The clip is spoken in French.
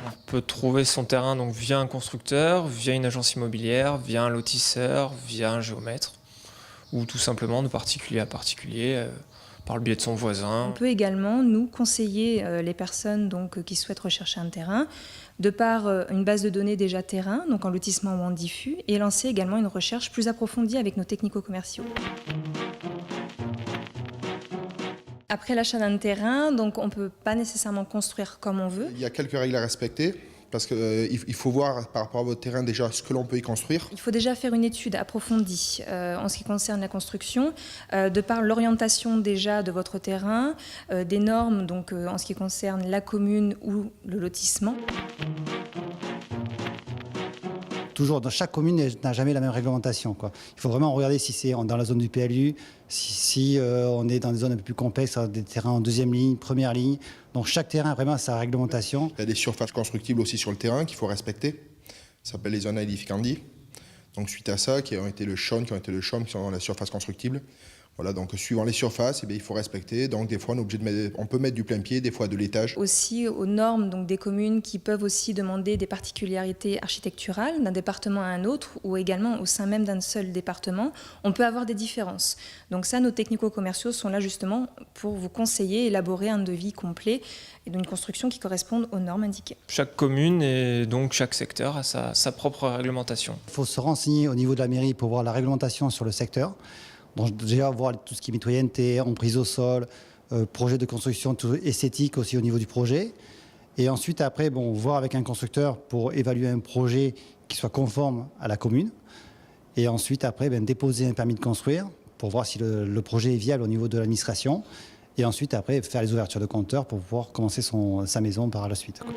On peut trouver son terrain donc via un constructeur, via une agence immobilière, via un lotisseur, via un géomètre, ou tout simplement de particulier à particulier, par le biais de son voisin. On peut également, nous, conseiller les personnes qui souhaitent rechercher un terrain, de par une base de données déjà terrain, donc en lotissement ou en diffus, et lancer également une recherche plus approfondie avec nos technico-commerciaux. Après l'achat d'un terrain, donc on ne peut pas nécessairement construire comme on veut. Il y a quelques règles à respecter, parce qu'il faut voir par rapport à votre terrain déjà ce que l'on peut y construire. Il faut déjà faire une étude approfondie en ce qui concerne la construction, de par l'orientation déjà de votre terrain, des normes en ce qui concerne la commune ou le lotissement. Toujours, dans chaque commune n'a jamais la même réglementation, quoi. Il faut vraiment regarder si c'est dans la zone du PLU, si on est dans des zones un peu plus complexes, des terrains en deuxième ligne, première ligne. Donc chaque terrain vraiment a sa réglementation. Il y a des surfaces constructibles aussi sur le terrain qu'il faut respecter. Ça s'appelle les zones edificandi. Donc suite à ça, qui ont été le CHOM, qui sont dans la surface constructible. Voilà, donc suivant les surfaces, il faut respecter. Donc des fois, on peut mettre du plein pied, des fois de l'étage. Aussi aux normes des communes qui peuvent aussi demander des particularités architecturales d'un département à un autre, ou également au sein même d'un seul département, on peut avoir des différences. Donc ça, nos technico-commerciaux sont là justement pour vous conseiller, élaborer un devis complet et d'une construction qui corresponde aux normes indiquées. Chaque commune et donc chaque secteur a sa propre réglementation. Il faut se renseigner au niveau de la mairie pour voir la réglementation sur le secteur. Donc déjà voir tout ce qui est mitoyenneté, emprise au sol, projet de construction, tout esthétique aussi au niveau du projet. Et ensuite après, voir avec un constructeur pour évaluer un projet qui soit conforme à la commune. Et ensuite après, déposer un permis de construire pour voir si le projet est viable au niveau de l'administration. Et ensuite après, faire les ouvertures de compteurs pour pouvoir commencer sa maison par la suite, quoi.